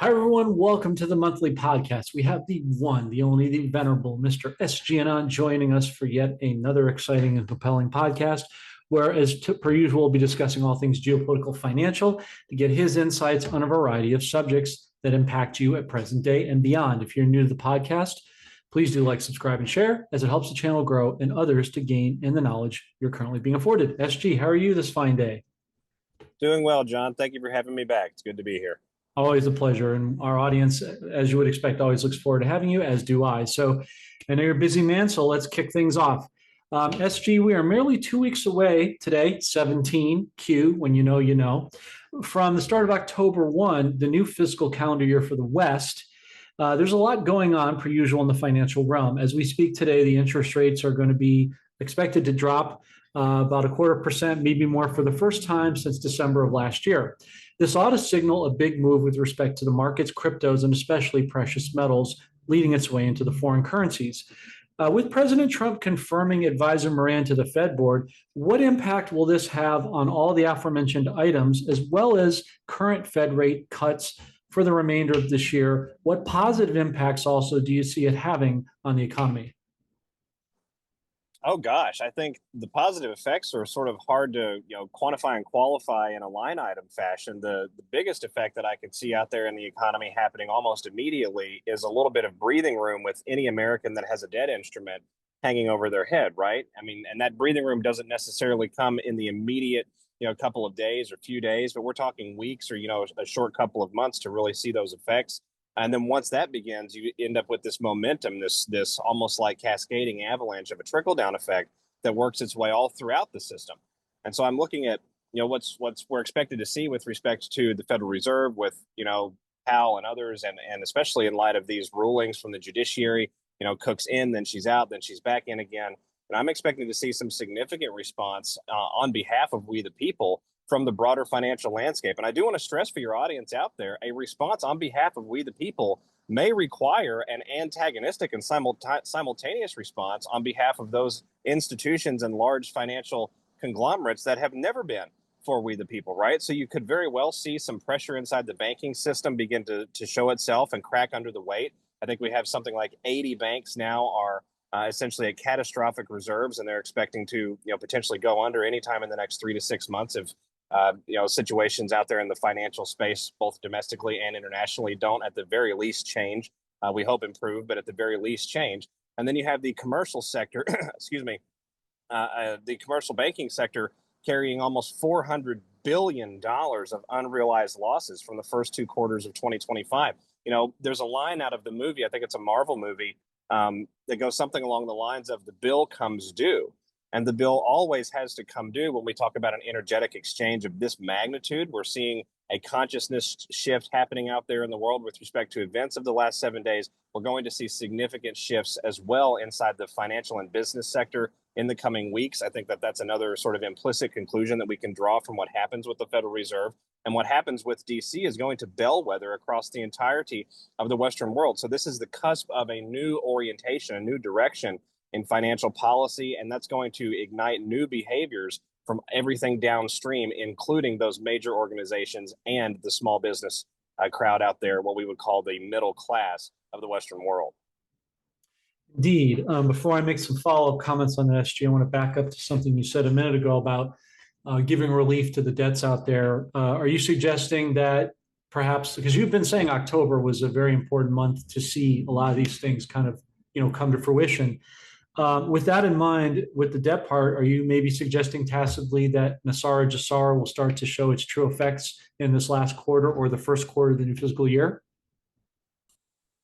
Hi, everyone. Welcome to the monthly podcast. We have the one, the only, the venerable Mr. SG Anon joining us for yet another exciting and compelling podcast, where, per usual, we'll be discussing all things geopolitical financial to get his insights on a variety of subjects that impact you at present day and beyond. If you're new to the podcast, please do like, subscribe, and share as it helps the channel grow and others to gain in the knowledge you're currently being afforded. SG, how are you this fine day? Doing well, John. Thank you for having me back. It's good to be here. Always a pleasure. And our audience, as you would expect, always looks forward to having you, as do I. So I know you're a busy man, so let's kick things off. SG, we are merely 2 weeks away today, 17Q, when you know, you know, from the start of October 1, the new fiscal calendar year for the West. There's a lot going on, per usual, in the financial realm. As we speak today, the interest rates are going to be expected to drop about 0.25%, maybe more, for the first time since December of last year. This ought to signal a big move with respect to the markets, cryptos, and especially precious metals, leading its way into the foreign currencies. With President Trump confirming Advisor Moran to the Fed board, what impact will this have on all the aforementioned items, as well as current Fed rate cuts for the remainder of this year? What positive impacts also do you see it having on the economy? Oh gosh, I think the positive effects are sort of hard to quantify and qualify in a line item fashion. The biggest effect that I could see out there in the economy happening almost immediately is a little bit of breathing room with any American that has a debt instrument hanging over their head, right? I mean, and that breathing room doesn't necessarily come in the immediate couple of days or few days, but we're talking weeks or a short couple of months to really see those effects. And then once that begins, you end up with this momentum, this almost like cascading avalanche of a trickle down effect that works its way all throughout the system. And so I'm looking at what's we're expected to see with respect to the Federal Reserve, with Powell and others, and especially in light of these rulings from the judiciary. Cook's in, then she's out, then she's back in again. And I'm expecting to see some significant response on behalf of we the people from the broader financial landscape. And I do want to stress for your audience out there, a response on behalf of we the people may require an antagonistic and simultaneous response on behalf of those institutions and large financial conglomerates that have never been for we the people, right? So you could very well see some pressure inside the banking system begin to show itself and crack under the weight. I think we have something like 80 banks now are essentially at catastrophic reserves, and they're expecting to potentially go under anytime in the next 3 to 6 months if situations out there in the financial space, both domestically and internationally, don't at the very least change. We hope improve, but at the very least change. And then you have the commercial sector, excuse me, the commercial banking sector carrying almost $400 billion of unrealized losses from the first 2 quarters of 2025. There's a line out of the movie, I think it's a Marvel movie, that goes something along the lines of the bill comes due. And the bill always has to come due when we talk about an energetic exchange of this magnitude. We're seeing a consciousness shift happening out there in the world with respect to events of the last 7 days. We're going to see significant shifts as well inside the financial and business sector in the coming weeks. I think that that's another sort of implicit conclusion that we can draw from what happens with the Federal Reserve. And what happens with DC is going to bellwether across the entirety of the Western world. So this is the cusp of a new orientation, a new direction in financial policy, and that's going to ignite new behaviors from everything downstream, including those major organizations and the small business crowd out there, what we would call the middle class of the Western world. Indeed. Before I make some follow-up comments on the SG, I want to back up to something you said a minute ago about giving relief to the debts out there. Are you suggesting that perhaps, because you've been saying October was a very important month to see a lot of these things kind of come to fruition? With that in mind, with the debt part, are you maybe suggesting tacitly that Nasara Jesara will start to show its true effects in this last quarter or the first quarter of the new fiscal year?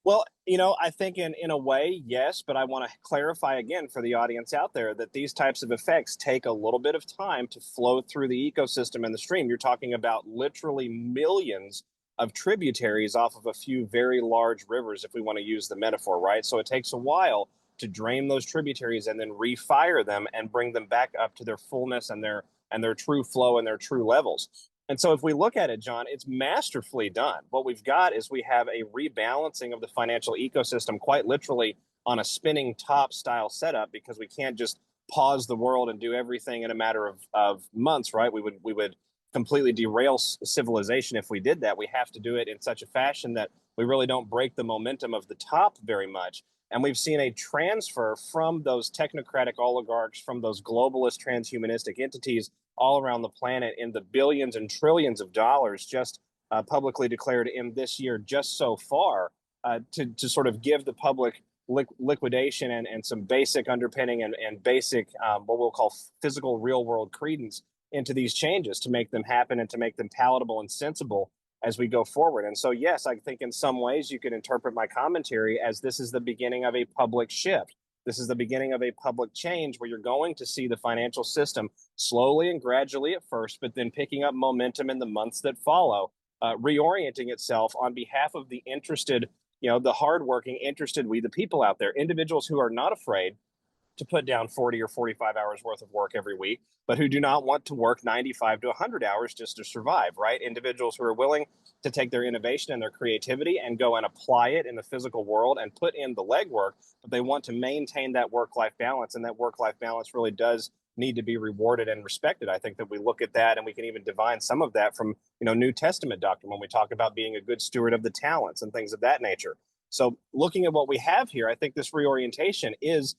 Well, I think in a way, yes, but I want to clarify again for the audience out there that these types of effects take a little bit of time to flow through the ecosystem and the stream. You're talking about literally millions of tributaries off of a few very large rivers, if we want to use the metaphor, right? So it takes a while to drain those tributaries and then refire them and bring them back up to their fullness and their true flow and their true levels. And so if we look at it, John, it's masterfully done. What we've got is we have a rebalancing of the financial ecosystem, quite literally on a spinning top style setup, because we can't just pause the world and do everything in a matter of months, right? We would completely derail civilization if we did that. We have to do it in such a fashion that we really don't break the momentum of the top very much. And we've seen a transfer from those technocratic oligarchs, from those globalist transhumanistic entities all around the planet in the billions and trillions of dollars just publicly declared in this year just so far, to sort of give the public liquidation and some basic underpinning and basic what we'll call physical real world credence into these changes to make them happen and to make them palatable and sensible as we go forward. And so, yes, I think in some ways you could interpret my commentary as this is the beginning of a public shift. This is the beginning of a public change where you're going to see the financial system slowly and gradually at first, but then picking up momentum in the months that follow, reorienting itself on behalf of the interested, the hardworking, interested we, the people out there, individuals who are not afraid to put down 40 or 45 hours worth of work every week, but who do not want to work 95 to 100 hours just to survive, right? Individuals who are willing to take their innovation and their creativity and go and apply it in the physical world and put in the legwork, but they want to maintain that work-life balance, and that work-life balance really does need to be rewarded and respected. I think that we look at that, and we can even divine some of that from New Testament doctrine when we talk about being a good steward of the talents and things of that nature. So looking at what we have here, I think this reorientation is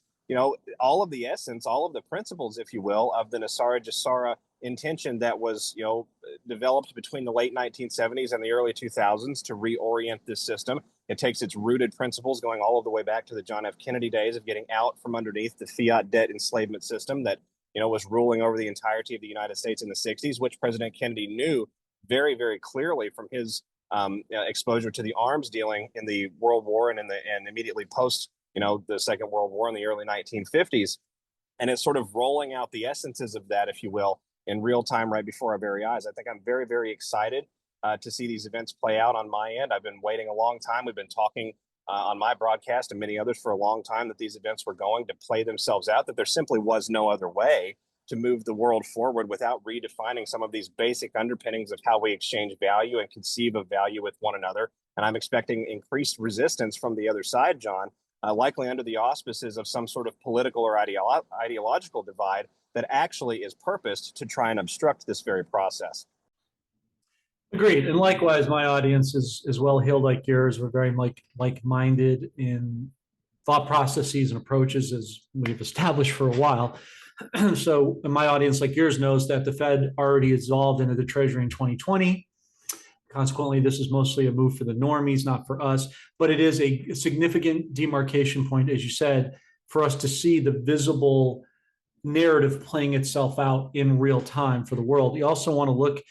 all of the essence, all of the principles, if you will, of the Nasara Jesara intention that was, developed between the late 1970s and the early 2000s to reorient this system. It takes its rooted principles going all of the way back to the John F. Kennedy days of getting out from underneath the fiat debt enslavement system that, was ruling over the entirety of the United States in the 60s, which President Kennedy knew very, very clearly from his exposure to the arms dealing in the World War and immediately post the Second World War in the early 1950s. And it's sort of rolling out the essences of that, if you will, in real time right before our very eyes. I think I'm very, very excited to see these events play out on my end. I've been waiting a long time. We've been talking on my broadcast and many others for a long time that these events were going to play themselves out, that there simply was no other way to move the world forward without redefining some of these basic underpinnings of how we exchange value and conceive of value with one another. And I'm expecting increased resistance from the other side, John, likely under the auspices of some sort of political or ideological divide that actually is purposed to try and obstruct this very process. Agreed. And likewise, my audience is well-heeled like yours. We're very like-minded in thought processes and approaches, as we've established for a while. So my audience like yours knows that the Fed already dissolved into the Treasury in 2020. Consequently, this is mostly a move for the normies, not for us, but it is a significant demarcation point, as you said, for us to see the visible narrative playing itself out in real time for the world. You also want to look,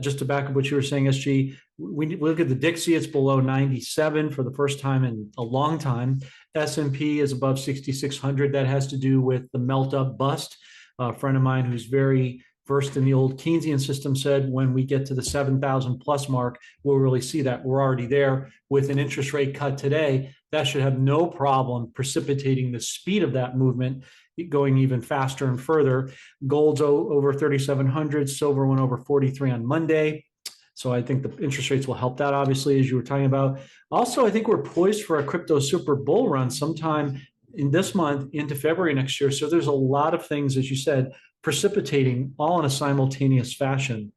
just to back up what you were saying, SG, we look at the Dixie, it's below 97 for the first time in a long time. S&P is above 6,600. That has to do with the melt up bust. A friend of mine who's very versed in the old Keynesian system said when we get to the 7,000 plus mark, we'll really see that. We're already there with an interest rate cut today. That should have no problem precipitating the speed of that movement going even faster and further. Gold's over 3,700, silver went over 43 on Monday. So I think the interest rates will help that, obviously, as you were talking about. Also, I think we're poised for a crypto super bull run sometime in this month into February next year. So there's a lot of things, as you said, precipitating all in a simultaneous fashion.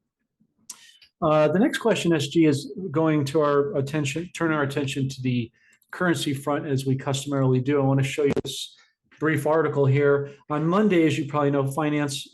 The next question, SG, is going to turn our attention to the currency front, as we customarily do. I want to show you this brief article here. On Monday, as you probably know,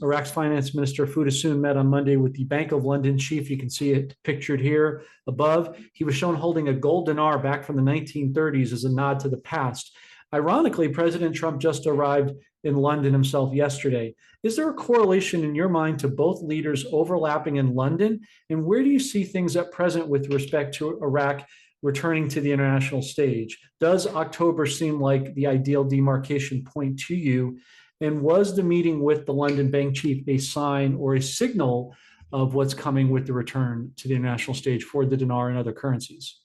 Iraq's finance minister Fudasun met on Monday with the Bank of London chief. You can see it pictured here above. He was shown holding a gold dinar back from the 1930s as a nod to the past. Ironically, President Trump just arrived in London himself yesterday. Is there a correlation in your mind to both leaders overlapping in London? And where do you see things at present with respect to Iraq returning to the international stage? Does October seem like the ideal demarcation point to you? And was the meeting with the London bank chief a sign or a signal of what's coming with the return to the international stage for the dinar and other currencies?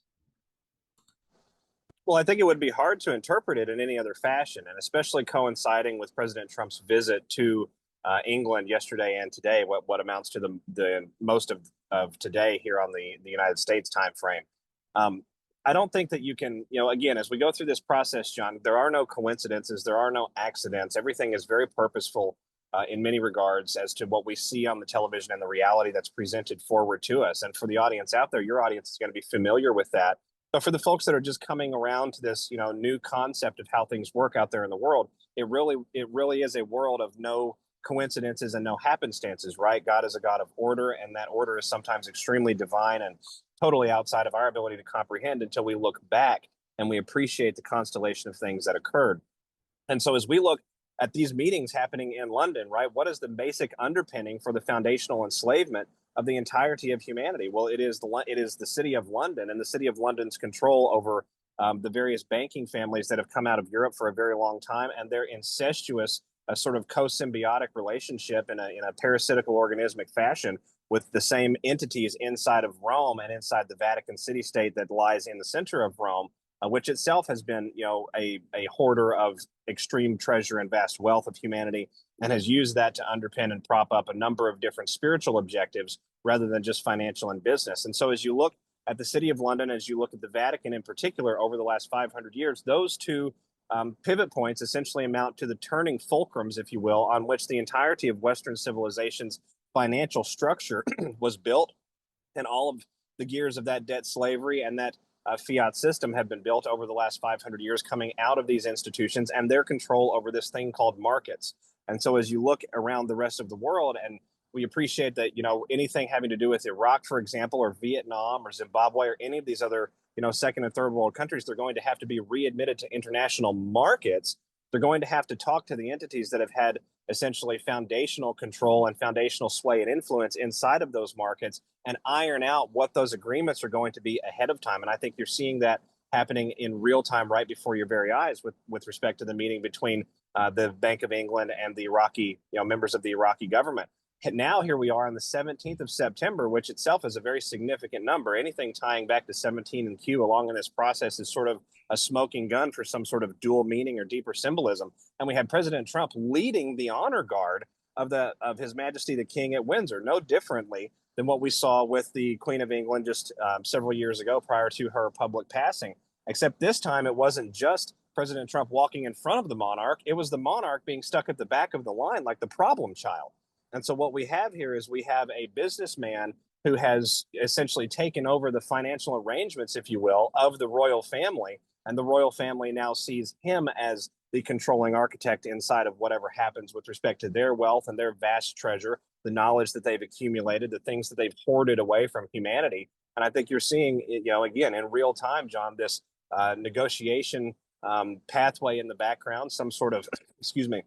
Well, I think it would be hard to interpret it in any other fashion, and especially coinciding with President Trump's visit to England yesterday and today, what amounts to the most of today here on the United States time frame. I don't think that you can, again, as we go through this process, John, there are no coincidences, there are no accidents. Everything is very purposeful in many regards as to what we see on the television and the reality that's presented forward to us. And for the audience out there, your audience is going to be familiar with that. But for the folks that are just coming around to this, new concept of how things work out there in the world, it really is a world of no coincidences and no happenstances, right? God is a God of order, and that order is sometimes extremely divine and totally outside of our ability to comprehend until we look back and we appreciate the constellation of things that occurred. And so as we look at these meetings happening in London, right, what is the basic underpinning for the foundational enslavement of the entirety of humanity? Well, it is the city of London and the city of London's control over the various banking families that have come out of Europe for a very long time, and their incestuous, sort of co-symbiotic relationship in a parasitical organismic fashion with the same entities inside of Rome and inside the Vatican city state that lies in the center of Rome, which itself has been, a hoarder of extreme treasure and vast wealth of humanity, and has used that to underpin and prop up a number of different spiritual objectives rather than just financial and business. And so as you look at the city of London, as you look at the Vatican in particular over the last 500 years, those two pivot points essentially amount to the turning fulcrums, if you will, on which the entirety of Western civilization's financial structure was built, and all of the gears of that debt slavery and that fiat system have been built over the last 500 years coming out of these institutions and their control over this thing called markets. And so as you look around the rest of the world, and we appreciate that, anything having to do with Iraq, for example, or Vietnam or Zimbabwe or any of these other, second and third world countries, they're going to have to be readmitted to international markets. They're going to have to talk to the entities that have had essentially foundational control and foundational sway and influence inside of those markets and iron out what those agreements are going to be ahead of time. And I think you're seeing that happening in real time right before your very eyes with respect to the meeting between the Bank of England and the Iraqi, members of the Iraqi government. And now here we are on the 17th of September, which itself is a very significant number. Anything tying back to 17 and Q along in this process is sort of a smoking gun for some sort of dual meaning or deeper symbolism. And we had President Trump leading the honor guard of His Majesty the King at Windsor, no differently than what we saw with the Queen of England just several years ago prior to her public passing. Except this time it wasn't just President Trump walking in front of the monarch, it was the monarch being stuck at the back of the line like the problem child. And so what we have here is we have a businessman who has essentially taken over the financial arrangements, if you will, of the royal family. And the royal family now sees him as the controlling architect inside of whatever happens with respect to their wealth and their vast treasure, the knowledge that they've accumulated, the things that they've hoarded away from humanity. And I think you're seeing, again, in real time, John, this negotiation pathway in the background, some sort of, excuse me,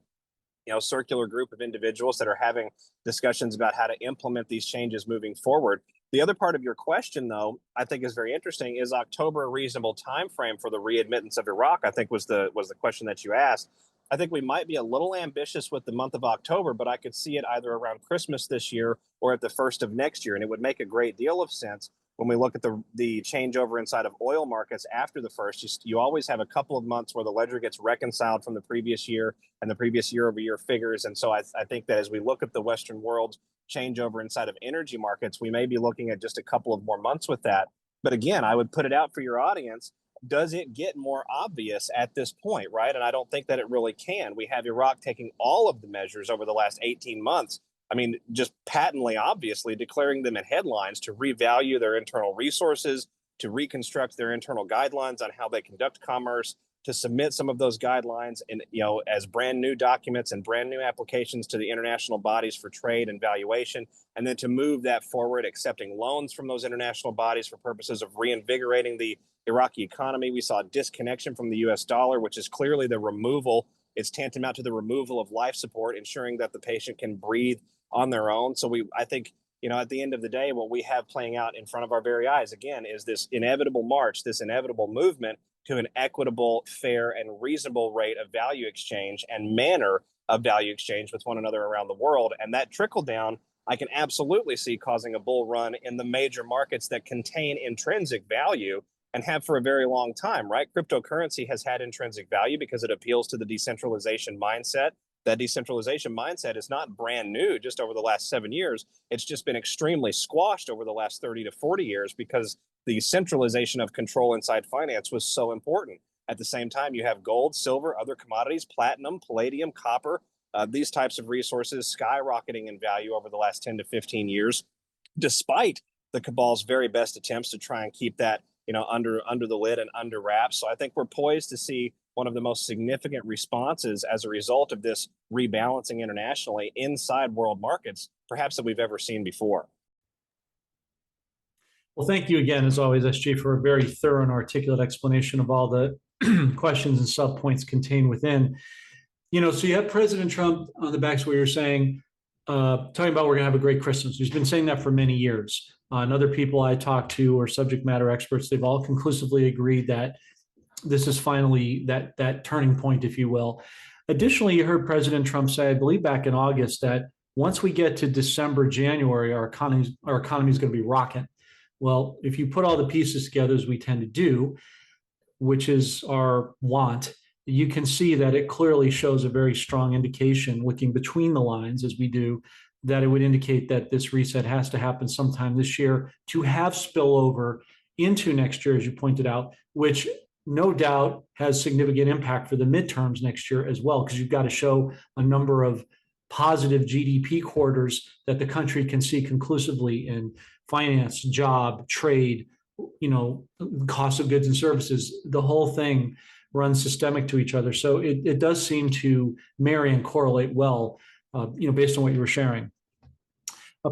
circular group of individuals that are having discussions about how to implement these changes moving forward. The other part of your question, though, I think is very interesting. Is October a reasonable time frame for the readmittance of Iraq? I think was the question that you asked. I think we might be a little ambitious with the month of October, but I could see it either around Christmas this year or at the first of next year, and it would make a great deal of sense. When we look at the changeover inside of oil markets after the first, you always have a couple of months where the ledger gets reconciled from the previous year and the previous year-over-year figures. And so I think that as we look at the Western world's changeover inside of energy markets, we may be looking at just a couple of more months with that. But again, I would put it out for your audience. Does it get more obvious at this point, right? And I don't think that it really can. We have Iraq taking all of the measures over the last 18 months. I mean, just patently, obviously, declaring them in headlines to revalue their internal resources, to reconstruct their internal guidelines on how they conduct commerce, to submit some of those guidelines in, as brand new documents and brand new applications to the international bodies for trade and valuation, and then to move that forward, accepting loans from those international bodies for purposes of reinvigorating the Iraqi economy. We saw a disconnection from the US dollar, which is clearly the removal. It's tantamount to the removal of life support, ensuring that the patient can breathe on their own. So I think, at the end of the day, what we have playing out in front of our very eyes, again, is this inevitable march, this inevitable movement to an equitable, fair, and reasonable rate of value exchange and manner of value exchange with one another around the world. And that trickle down, I can absolutely see causing a bull run in the major markets that contain intrinsic value and have for a very long time, right? Cryptocurrency has had intrinsic value because it appeals to the decentralization mindset. That decentralization mindset is not brand new just over the last 7 years. It's just been extremely squashed over the last 30 to 40 years because the centralization of control inside finance was so important. At the same time, you have gold, silver, other commodities, platinum, palladium, copper, these types of resources skyrocketing in value over the last 10 to 15 years, despite the cabal's very best attempts to try and keep that under the lid and under wraps. So I think we're poised to see one of the most significant responses as a result of this rebalancing internationally inside world markets, perhaps that we've ever seen before. Well, thank you again, as always, SG, for a very thorough and articulate explanation of all the questions and subpoints contained within. So you have President Trump on the backs where you're saying, talking about we're going to have a great Christmas. He's been saying that for many years. And other people I talked to or subject matter experts, they've all conclusively agreed that this is finally that turning point, if you will. Additionally, you heard President Trump say, I believe back in August, that once we get to December, January, our economy is going to be rocking. Well, if you put all the pieces together, as we tend to do, which is our want, you can see that it clearly shows a very strong indication, looking between the lines as we do, that it would indicate that this reset has to happen sometime this year to have spillover into next year, as you pointed out, which no doubt has significant impact for the midterms next year as well, because you've got to show a number of positive GDP quarters that the country can see conclusively in finance, job, trade, cost of goods and services. The whole thing runs systemic to each other. So it does seem to marry and correlate well, based on what you were sharing.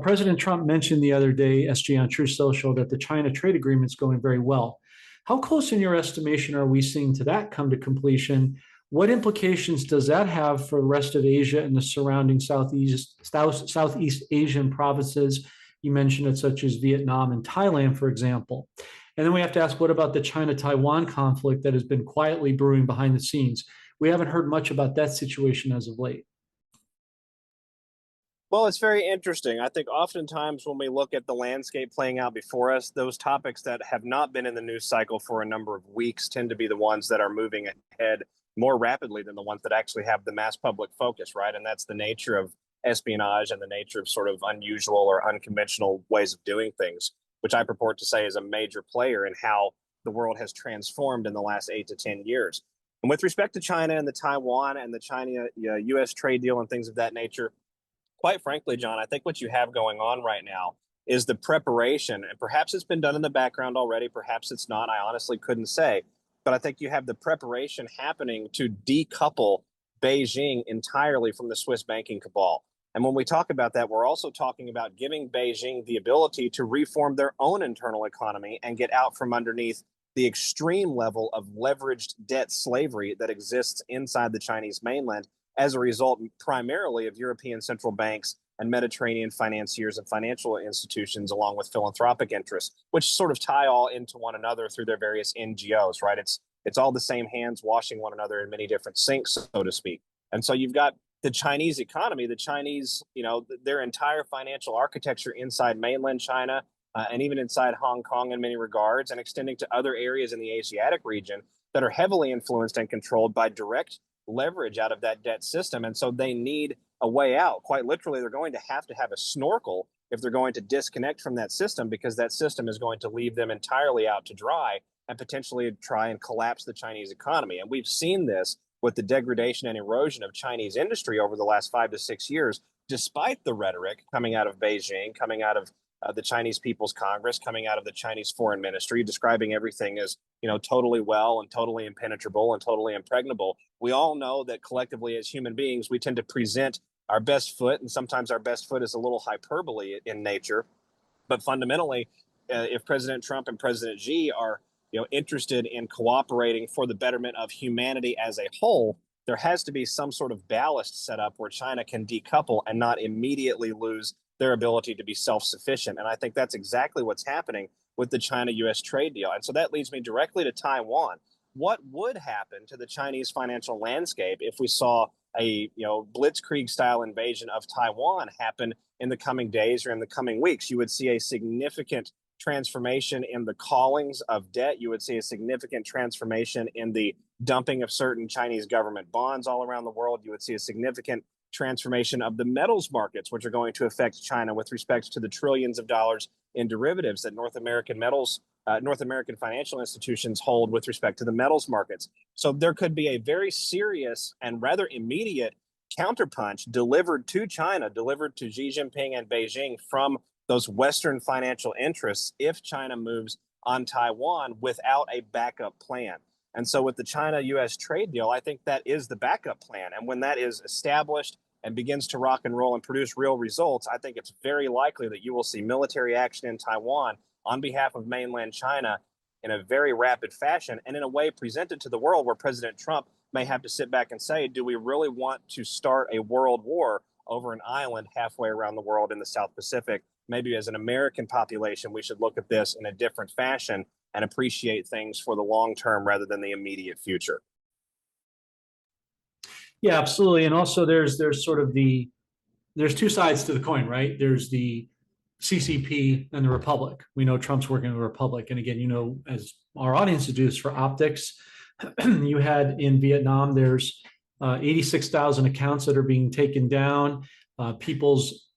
President Trump mentioned the other day, SG, on True Social, that the China trade agreement is going very well. How close in your estimation are we seeing to that come to completion? What implications does that have for the rest of Asia and the surrounding Southeast Asian provinces? You mentioned it, such as Vietnam and Thailand, for example. And then we have to ask, what about the China-Taiwan conflict that has been quietly brewing behind the scenes? We haven't heard much about that situation as of late. Well, it's very interesting. I think oftentimes when we look at the landscape playing out before us, those topics that have not been in the news cycle for a number of weeks tend to be the ones that are moving ahead more rapidly than the ones that actually have the mass public focus, right? And that's the nature of espionage and the nature of sort of unusual or unconventional ways of doing things, which I purport to say is a major player in how the world has transformed in the last 8 to 10 years. And with respect to China and the Taiwan and the China-US trade deal and things of that nature, quite frankly, John, I think what you have going on right now is the preparation, and perhaps it's been done in the background already, perhaps it's not, I honestly couldn't say, but I think you have the preparation happening to decouple Beijing entirely from the Swiss banking cabal. And when we talk about that, we're also talking about giving Beijing the ability to reform their own internal economy and get out from underneath the extreme level of leveraged debt slavery that exists inside the Chinese mainland as a result primarily of European central banks and Mediterranean financiers and financial institutions, along with philanthropic interests, which sort of tie all into one another through their various NGOs, right? It's all the same hands washing one another in many different sinks, so to speak. And so you've got the Chinese economy, the Chinese, their entire financial architecture inside mainland China and even inside Hong Kong in many regards, and extending to other areas in the Asiatic region that are heavily influenced and controlled by direct leverage out of that debt system. And so they need a way out. Quite literally, they're going to have a snorkel if they're going to disconnect from that system, because that system is going to leave them entirely out to dry and potentially try and collapse the Chinese economy. And we've seen this with the degradation and erosion of Chinese industry over the last 5 to 6 years, despite the rhetoric coming out of Beijing, coming out of the Chinese People's Congress, coming out of the Chinese Foreign Ministry, describing everything as, totally well and totally impenetrable and totally impregnable. We all know that collectively as human beings, we tend to present our best foot, and sometimes our best foot is a little hyperbole in nature. But fundamentally, if President Trump and President Xi are interested in cooperating for the betterment of humanity as a whole, there has to be some sort of ballast set up where China can decouple and not immediately lose their ability to be self-sufficient. And I think that's exactly what's happening with the China-US trade deal. And so that leads me directly to Taiwan. What would happen to the Chinese financial landscape if we saw a blitzkrieg-style invasion of Taiwan happen in the coming days or in the coming weeks? You would see a significant transformation in the callings of debt. You would see a significant transformation in the dumping of certain Chinese government bonds all around the world. You would see a significant transformation of the metals markets, which are going to affect China with respect to the trillions of dollars in derivatives that North American financial institutions hold with respect to the metals markets. So there could be a very serious and rather immediate counterpunch delivered to China, delivered to Xi Jinping and Beijing from those Western financial interests if China moves on Taiwan without a backup plan. And so with the China-US trade deal, I think that is the backup plan. And when that is established and begins to rock and roll and produce real results, I think it's very likely that you will see military action in Taiwan on behalf of mainland China in a very rapid fashion and in a way presented to the world where President Trump may have to sit back and say, do we really want to start a world war over an island halfway around the world in the South Pacific? Maybe as an American population, we should look at this in a different fashion and appreciate things for the long term rather than the immediate future. Yeah, absolutely. And also there's sort of there's two sides to the coin, right? There's the CCP and the Republic. We know Trump's working with the Republic. And again, you know, as our audience do this for optics, you had in Vietnam, there's 86,000 accounts that are being taken down. People's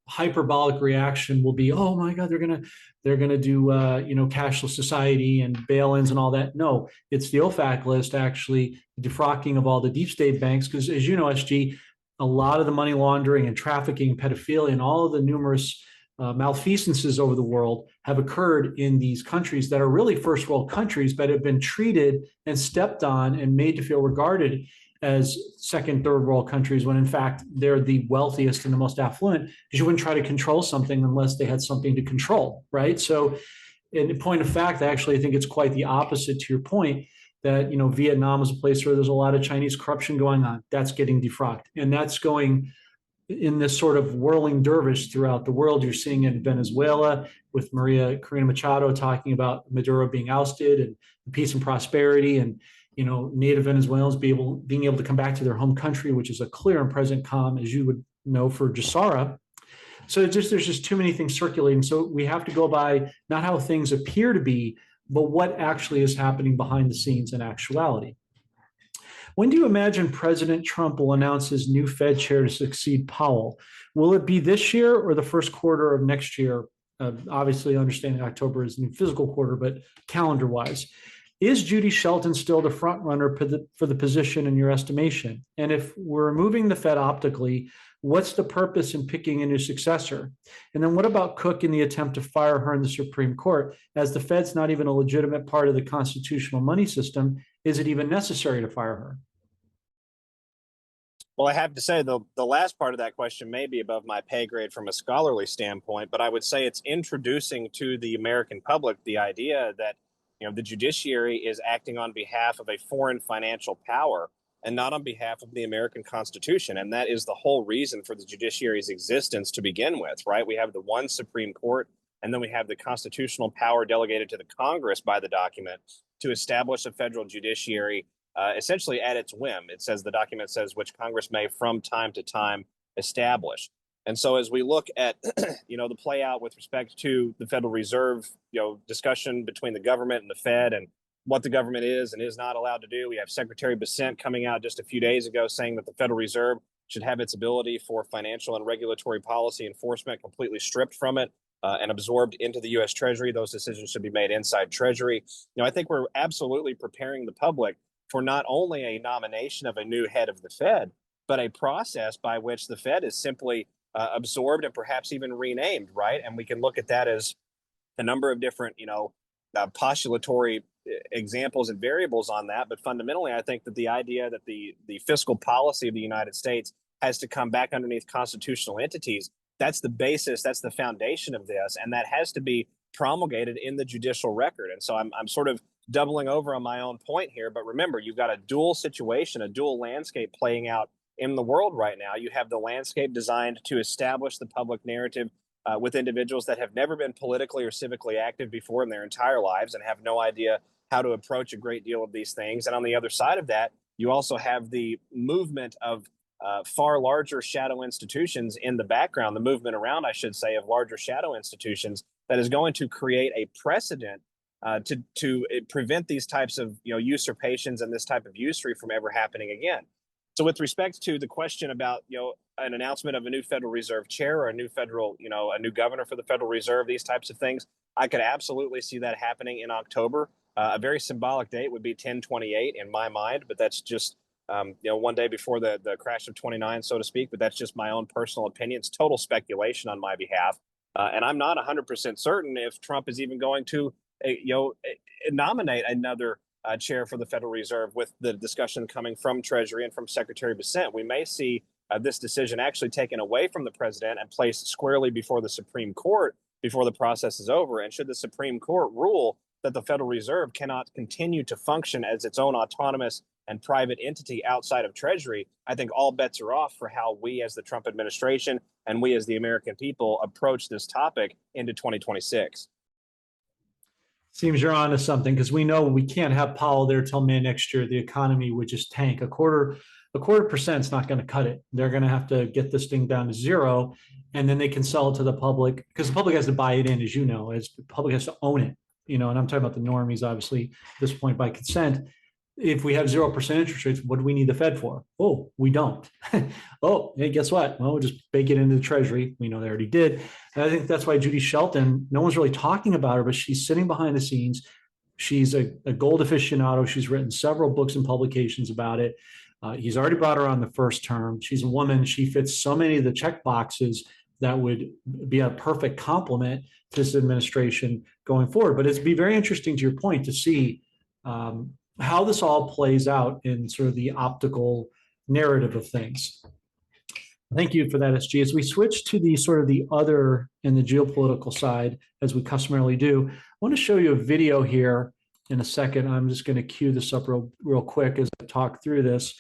hyperbolic reaction will be, oh my God, they're gonna do cashless society and bail-ins and all that. No, it's the OFAC list actually defrocking of all the deep state banks, because as you know, SG, a lot of the money laundering and trafficking, pedophilia, and all of the numerous malfeasances over the world have occurred in these countries that are really first world countries, but have been treated and stepped on and made to feel regarded as second, third world countries, when in fact they're the wealthiest and the most affluent, because you wouldn't try to control something unless they had something to control, right? So in point of fact, actually, I think it's quite the opposite to your point, that, you know, Vietnam is a place where there's a lot of Chinese corruption going on. That's getting defrocked. And that's going in this sort of whirling dervish throughout the world. You're seeing it in Venezuela with Maria Corina Machado talking about Maduro being ousted and peace and prosperity, and, you know, native Venezuelans being able to come back to their home country, which is a clear and present calm, as you would know, for Jesara. So there's just too many things circulating. So we have to go by not how things appear to be, but what actually is happening behind the scenes in actuality. When do you imagine President Trump will announce his new Fed chair to succeed Powell? Will it be this year or the first quarter of next year? Obviously, understanding October is the new physical quarter, but calendar-wise. Is Judy Shelton still the front runner for the position in your estimation? And if we're removing the Fed optically, what's the purpose in picking a new successor? And then what about Cook in the attempt to fire her in the Supreme Court? As the Fed's not even a legitimate part of the constitutional money system, is it even necessary to fire her? Well, I have to say, the last part of that question may be above my pay grade from a scholarly standpoint, but I would say it's introducing to the American public the idea that, you know, the judiciary is acting on behalf of a foreign financial power and not on behalf of the American Constitution. And that is the whole reason for the judiciary's existence to begin with, right? We have the one Supreme Court, and then we have the constitutional power delegated to the Congress by the document to establish a federal judiciary essentially at its whim. It says, the document says, which Congress may from time to time establish. And so as we look at, you know, the play out with respect to the Federal Reserve, you know, discussion between the government and the Fed and what the government is and is not allowed to do, we have Secretary Bessent coming out just a few days ago saying that the Federal Reserve should have its ability for financial and regulatory policy enforcement completely stripped from it and absorbed into the U.S. Treasury. Those decisions should be made inside Treasury. You know, I think we're absolutely preparing the public for not only a nomination of a new head of the Fed, but a process by which the Fed is simply absorbed and perhaps even renamed, right? And we can look at that as a number of different, you know, postulatory examples and variables on that. But fundamentally, I think that the idea that the fiscal policy of the United States has to come back underneath constitutional entities, that's the basis, that's the foundation of this, and that has to be promulgated in the judicial record. And so I'm sort of doubling over on my own point here. But remember, you've got a dual situation, a dual landscape playing out in the world right now. You have the landscape designed to establish the public narrative with individuals that have never been politically or civically active before in their entire lives and have no idea how to approach a great deal of these things. And on the other side of that, you also have the movement of far larger shadow institutions in the background, the movement around, I should say, of larger shadow institutions that is going to create a precedent to prevent these types of, you know, usurpations and this type of usury from ever happening again. So with respect to the question about, you know, an announcement of a new Federal Reserve chair or a new federal, you know, a new governor for the Federal Reserve, these types of things, I could absolutely see that happening in October. A very symbolic date would be 10/28 in my mind, but that's just one day before the crash of 29, so to speak. But that's just my own personal opinion. It's total speculation on my behalf. And I'm not 100% certain if Trump is even going to, nominate another chair for the Federal Reserve with the discussion coming from Treasury and from Secretary Bessent. We may see this decision actually taken away from the president and placed squarely before the Supreme Court before the process is over. And should the Supreme Court rule that the Federal Reserve cannot continue to function as its own autonomous and private entity outside of Treasury, I think all bets are off for how we as the Trump administration and we as the American people approach this topic into 2026. Seems you're onto something, because we know we can't have Powell there till May next year. The economy would just tank. A quarter percent is not going to cut it. They're going to have to get this thing down to zero, and then they can sell it to the public, because the public has to buy it in, as you know, as the public has to own it. And I'm talking about the normies, obviously, at this point by consent. If we have 0% interest rates, what do we need the Fed for? Oh, we don't. Oh, hey, guess what? Well, we'll just bake it into the Treasury. We know they already did. And I think that's why Judy Shelton, no one's really talking about her, but she's sitting behind the scenes. She's a gold aficionado. She's written several books and publications about it. He's already brought her on the first term. She's a woman. She fits so many of the check boxes that would be a perfect complement to this administration going forward. But it'd be very interesting, to your point, to see how this all plays out in sort of the optical narrative of things. Thank you for that, SG. As we switch to the sort of the other and the geopolitical side, as we customarily do, I want to show you a video here in a second. I'm just going to cue this up real quick as I talk through this.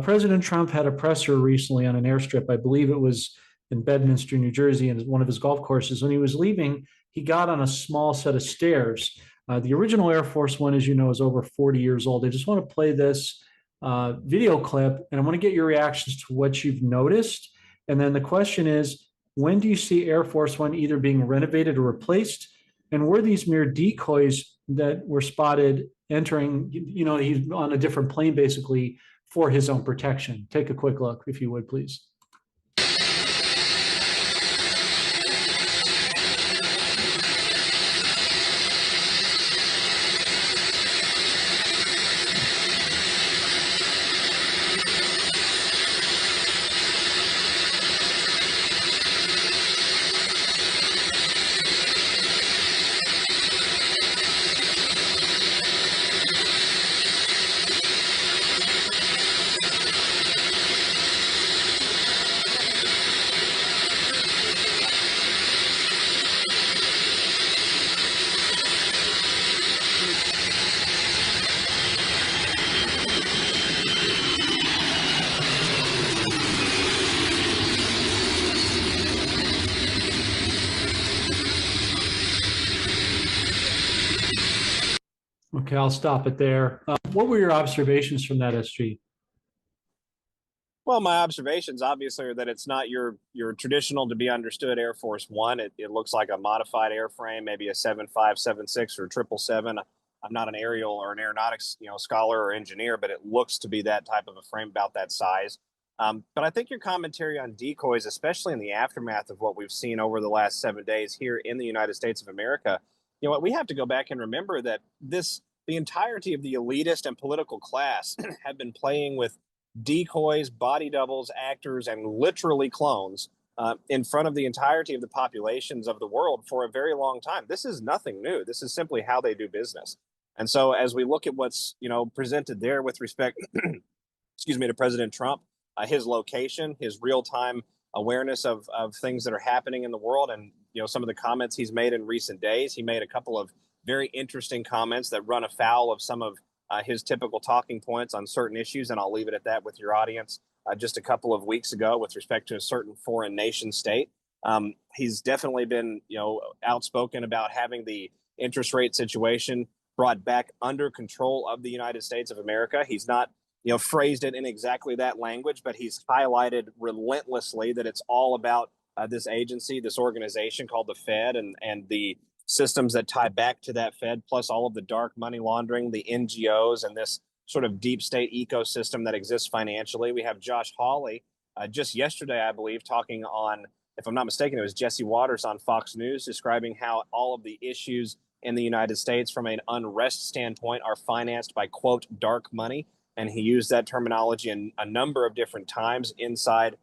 President Trump had a presser recently on an airstrip. I believe it was in Bedminster, New Jersey, and one of his golf courses. When he was leaving, he got on a small set of stairs. The original Air Force One, as you know, is over 40 years old. I just want to play this video clip, and I want to get your reactions to what you've noticed. And then the question is, when do you see Air Force One either being renovated or replaced? And were these mere decoys that were spotted entering, he's on a different plane basically for his own protection? Take a quick look, if you would, please. Okay, I'll stop it there. What were your observations from that, SG? Well, my observations obviously are that it's not your traditional to be understood Air Force One. It looks like a modified airframe, maybe a 7576 or 777. I'm not an aerial or an aeronautics scholar or engineer, but it looks to be that type of a frame, about that size. But I think your commentary on decoys, especially in the aftermath of what we've seen over the last 7 days here in the United States of America, what we have to go back and remember that the entirety of the elitist and political class have been playing with decoys, body doubles, actors, and literally clones in front of the entirety of the populations of the world for a very long time. This is nothing new. This is simply how they do business. And so as we look at what's presented there with respect, to President Trump, his location, his real-time awareness of things that are happening in the world, and some of the comments he's made in recent days. He made a couple of very interesting comments that run afoul of some of his typical talking points on certain issues, and I'll leave it at that with your audience. Just a couple of weeks ago, with respect to a certain foreign nation state, he's definitely been, outspoken about having the interest rate situation brought back under control of the United States of America. He's not, phrased it in exactly that language, but he's highlighted relentlessly that it's all about this agency, this organization called the Fed, and the systems that tie back to that Fed, plus all of the dark money laundering, the NGOs, and this sort of deep state ecosystem that exists financially. We have Josh Hawley just yesterday, I believe, talking on, if I'm not mistaken, it was Jesse Waters on Fox News, describing how all of the issues in the United States from an unrest standpoint are financed by, quote, dark money. and he used that terminology in a number of different times inside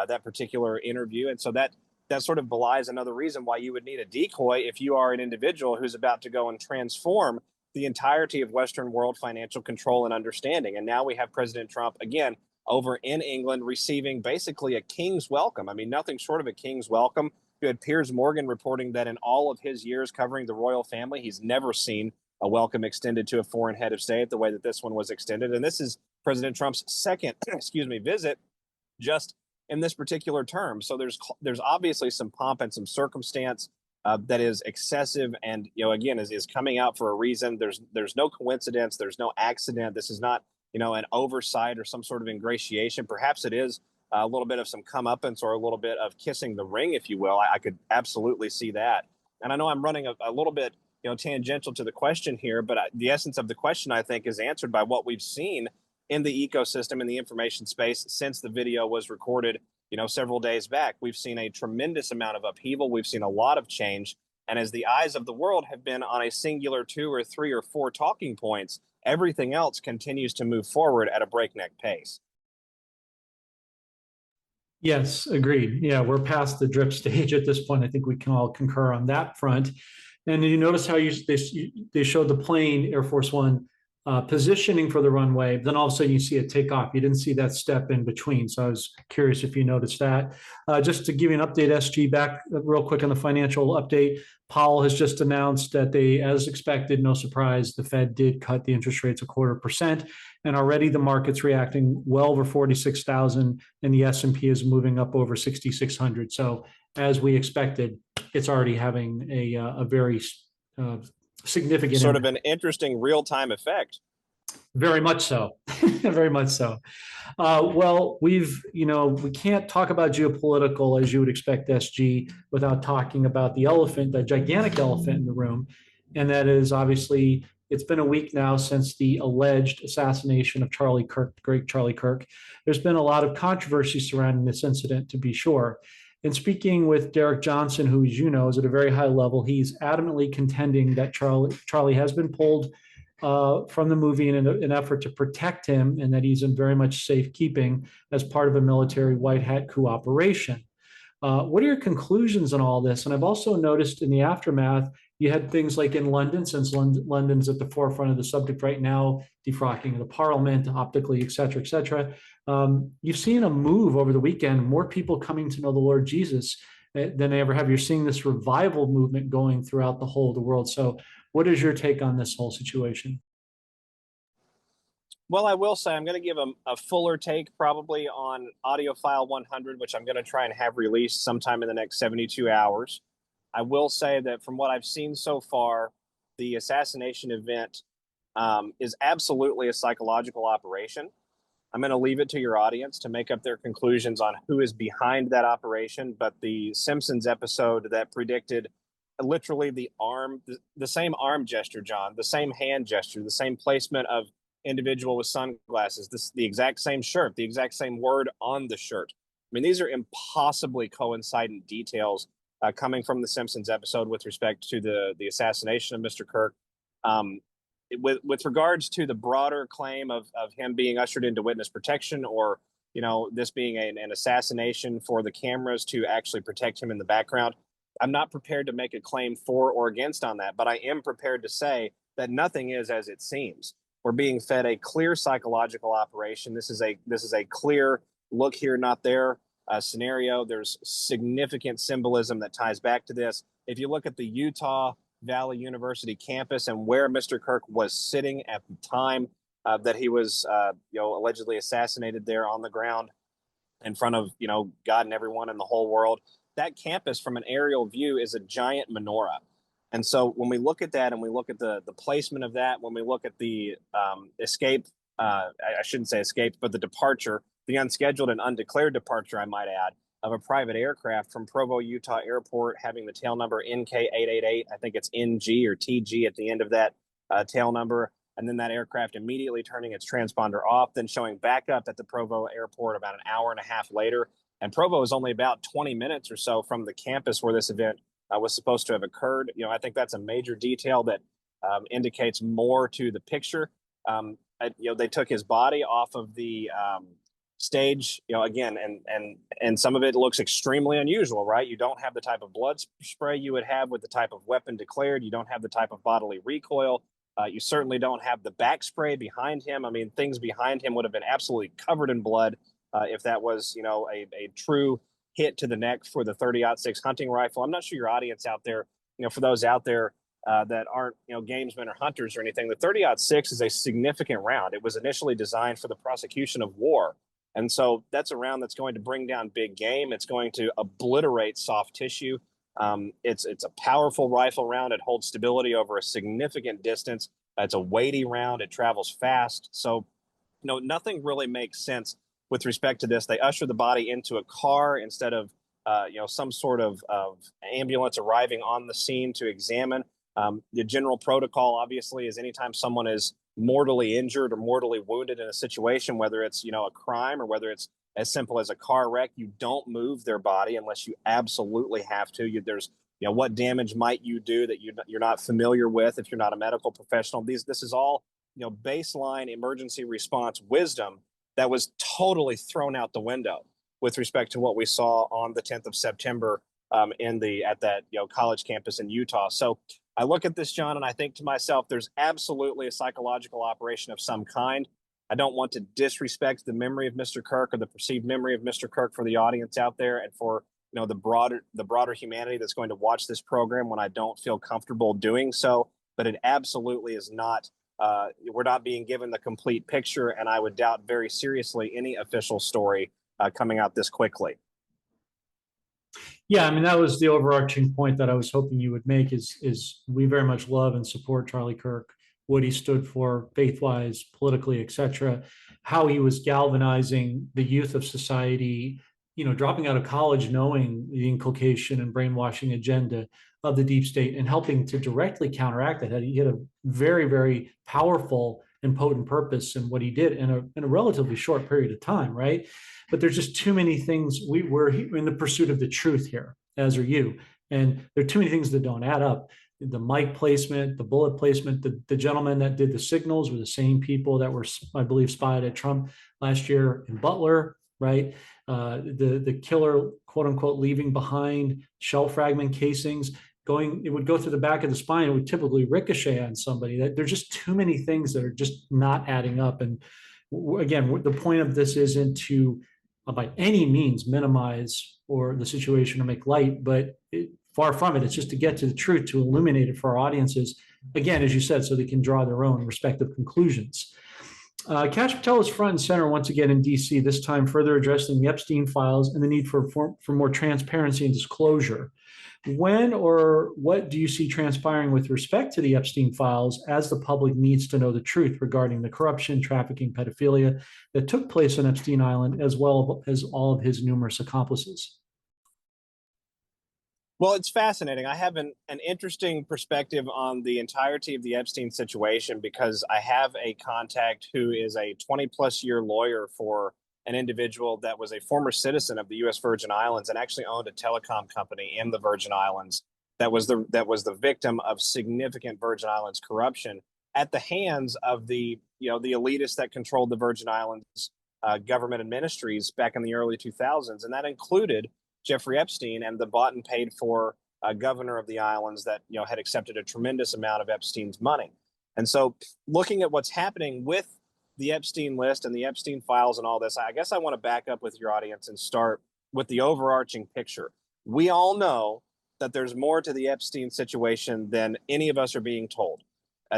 that particular interview. And so that sort of belies another reason why you would need a decoy if you are an individual who's about to go and transform the entirety of Western world financial control and understanding. And now we have President Trump again over in England receiving basically a king's welcome. I mean, nothing short of a king's welcome. You had Piers Morgan reporting that in all of his years covering the royal family, he's never seen a welcome extended to a foreign head of state the way that this one was extended. And this is President Trump's second, visit just in this particular term. So there's obviously some pomp and some circumstance that is excessive, and again is coming out for a reason. There's no coincidence. There's no accident. This is not an oversight or some sort of ingratiation. Perhaps it is a little bit of some comeuppance or a little bit of kissing the ring, if you will. I could absolutely see that. And I know I'm running a little bit tangential to the question here, but the essence of the question, I think, is answered by what we've seen in the ecosystem, in the information space, since the video was recorded several days back. We've seen a tremendous amount of upheaval. We've seen a lot of change. And as the eyes of the world have been on a singular 2 or 3 or 4 talking points, everything else continues to move forward at a breakneck pace. Yes, agreed. Yeah, we're past the drip stage at this point. I think we can all concur on that front. And you notice how they showed the plane, Air Force One, positioning for the runway. Then all of a sudden you see it take off. You didn't see that step in between. So I was curious if you noticed that. Just to give you an update, SG, back real quick on the financial update. Powell has just announced that they, as expected, no surprise, the Fed did cut the interest rates 0.25%. And already the market's reacting well over 46,000, and the S&P is moving up over 6,600. So as we expected, it's already having a very significant sort of an interesting real-time effect. Very much so. Very much so. Well, we can't talk about geopolitical as you would expect, SG, without talking about the elephant, the gigantic elephant in the room. And that is obviously, it's been a week now since the alleged assassination of Charlie Kirk, the great Charlie Kirk. There's been a lot of controversy surrounding this incident, to be sure. And speaking with Derek Johnson, who, as you know, is at a very high level, he's adamantly contending that Charlie has been pulled from the movie in an effort to protect him, and that he's in very much safekeeping as part of a military white hat coup operation. What are your conclusions on all this? And I've also noticed in the aftermath, you had things like in London, since London's at the forefront of the subject right now, defrocking of the parliament, optically, et cetera, et cetera. You've seen a move over the weekend, more people coming to know the Lord Jesus than they ever have. You're seeing this revival movement going throughout the whole of the world. So what is your take on this whole situation? Well, I will say I'm going to give a fuller take probably on audio file 100, which I'm going to try and have released sometime in the next 72 hours. I will say that from what I've seen so far, the assassination event is absolutely a psychological operation. I'm going to leave it to your audience to make up their conclusions on who is behind that operation. But the Simpsons episode that predicted literally the same arm gesture, John, the same hand gesture, the same placement of individual with sunglasses, the exact same shirt, the exact same word on the shirt. I mean, these are impossibly coincident details coming from the Simpsons episode with respect to the assassination of Mr. Kirk. With regards to the broader claim of him being ushered into witness protection, or this being an assassination for the cameras to actually protect him in the background, I'm not prepared to make a claim for or against on that, but I am prepared to say that nothing is as it seems. We're being fed a clear psychological operation. This is a clear look here, not there scenario. There's significant symbolism that ties back to this. If you look at the Utah Valley University campus and where Mr. Kirk was sitting at the time that he was allegedly assassinated there on the ground in front of God and everyone in the whole world, that campus from an aerial view is a giant menorah. And so when we look at that and we look at the placement of that, when we look at the escape, I shouldn't say escape, but the departure, the unscheduled and undeclared departure, I might add, of a private aircraft from Provo, Utah airport, having the tail number NK888. I think it's NG or TG at the end of that tail number. And then that aircraft immediately turning its transponder off, then showing back up at the Provo airport about an hour and a half later. And Provo is only about 20 minutes or so from the campus where this event was supposed to have occurred. I think that's a major detail that indicates more to the picture. they took his body off of the stage, again, and some of it looks extremely unusual, right? You don't have the type of blood spray you would have with the type of weapon declared. You don't have the type of bodily recoil. You certainly don't have the back spray behind him. I mean, things behind him would have been absolutely covered in blood if that was, a true hit to the neck for the 30-06 hunting rifle. I'm not sure your audience out there, for those out there that aren't, gamesmen or hunters or anything, the 30-06 is a significant round. It was initially designed for the prosecution of war. And so that's a round that's going to bring down big game. It's going to obliterate soft tissue. It's a powerful rifle round. It holds stability over a significant distance. It's a weighty round. It travels fast. So, nothing really makes sense with respect to this. They usher the body into a car instead of, some sort of ambulance arriving on the scene to examine. The general protocol, obviously, is anytime someone is mortally injured or mortally wounded in a situation, whether it's, a crime or whether it's as simple as a car wreck, you don't move their body unless you absolutely have to. There's, what damage might you do that you're not familiar with if you're not a medical professional. This is all, baseline emergency response wisdom that was totally thrown out the window with respect to what we saw on the 10th of September at that college campus in Utah. So I look at this, John, and I think to myself, there's absolutely a psychological operation of some kind. I don't want to disrespect the memory of Mr. Kirk or the perceived memory of Mr. Kirk for the audience out there and for the broader humanity that's going to watch this program when I don't feel comfortable doing so. But it absolutely is not. We're not being given the complete picture, and I would doubt very seriously any official story coming out this quickly. Yeah, I mean, that was the overarching point that I was hoping you would make is we very much love and support Charlie Kirk, what he stood for faith-wise, politically, et cetera, how he was galvanizing the youth of society, dropping out of college, knowing the inculcation and brainwashing agenda of the deep state and helping to directly counteract that. He had a very, very powerful and potent purpose in what he did in a relatively short period of time, right? But there's just too many things. We're in the pursuit of the truth here, as are you. And there are too many things that don't add up. The mic placement, the bullet placement, the gentlemen that did the signals were the same people that were, I believe, spied at Trump last year in Butler, right? The killer, quote unquote, leaving behind shell fragment casings. It would go through the back of the spine. It would typically ricochet on somebody. There's just too many things that are just not adding up. And again, the point of this isn't to by any means minimize or the situation or make light, but far from it. It's just to get to the truth, to illuminate it for our audiences. Again, as you said, so they can draw their own respective conclusions. Kash Patel is front and center once again in DC, this time further addressing the Epstein files and the need for more transparency and disclosure. When or what do you see transpiring with respect to the Epstein files as the public needs to know the truth regarding the corruption, trafficking, pedophilia that took place on Epstein Island, as well as all of his numerous accomplices? Well, it's fascinating. I have an interesting perspective on the entirety of the Epstein situation because I have a contact who is a 20-plus year lawyer for an individual that was a former citizen of the U.S. Virgin Islands and actually owned a telecom company in the Virgin Islands that was the victim of significant Virgin Islands corruption at the hands of the elitists that controlled the Virgin Islands government and ministries back in the early 2000s, and that included Jeffrey Epstein and the bought and paid for governor of the islands that had accepted a tremendous amount of Epstein's money. And so, looking at what's happening with the Epstein list and the Epstein files and all this, I guess I want to back up with your audience and start with the overarching picture. We all know that there's more to the Epstein situation than any of us are being told.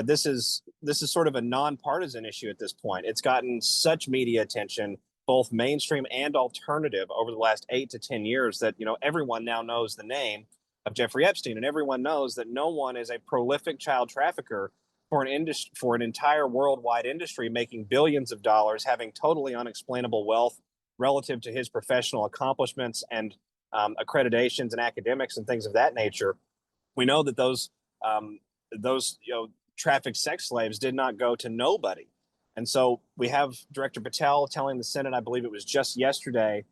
This is sort of a nonpartisan issue at this point. It's gotten such media attention, both mainstream and alternative, over the last 8 to 10 years that everyone now knows the name of Jeffrey Epstein, and everyone knows that no one is a prolific child trafficker for an entire worldwide industry, making billions of dollars, having totally unexplainable wealth relative to his professional accomplishments and accreditations and academics and things of that nature. We know that those trafficked sex slaves did not go to nobody. And so we have Director Patel telling the Senate, I believe it was just yesterday,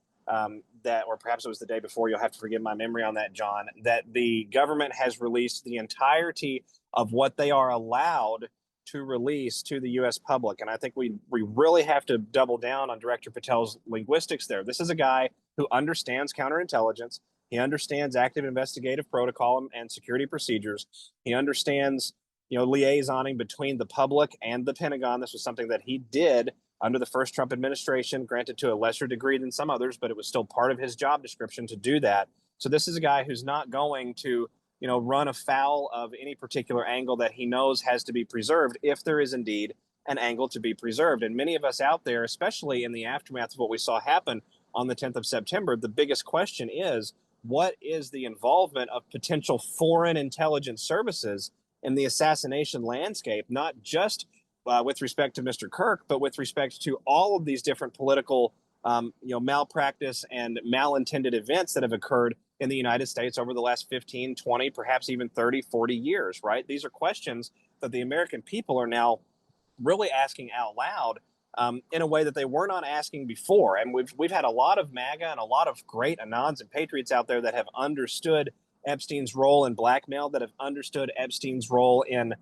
that, or perhaps it was the day before, you'll have to forgive my memory on that, John, that the government has released the entirety of what they are allowed to release to the U.S. public. And I think we really have to double down on Director Patel's linguistics there. This is a guy who understands counterintelligence. He understands active investigative protocol and security procedures. He understands, liaisoning between the public and the Pentagon. This was something that he did under the first Trump administration, granted to a lesser degree than some others, but it was still part of his job description to do that. So this is a guy who's not going to, run afoul of any particular angle that he knows has to be preserved if there is indeed an angle to be preserved. And many of us out there, especially in the aftermath of what we saw happen on the 10th of September, the biggest question is, what is the involvement of potential foreign intelligence services in the assassination landscape, not just with respect to Mr. Kirk, but with respect to all of these different political malpractice and malintended events that have occurred in the United States over the last 15, 20, perhaps even 30, 40 years, right? These are questions that the American people are now really asking out loud in a way that they were not asking before. And we've had a lot of MAGA and a lot of great Anons and patriots out there that have understood Epstein's role in blackmail, that have understood Epstein's role in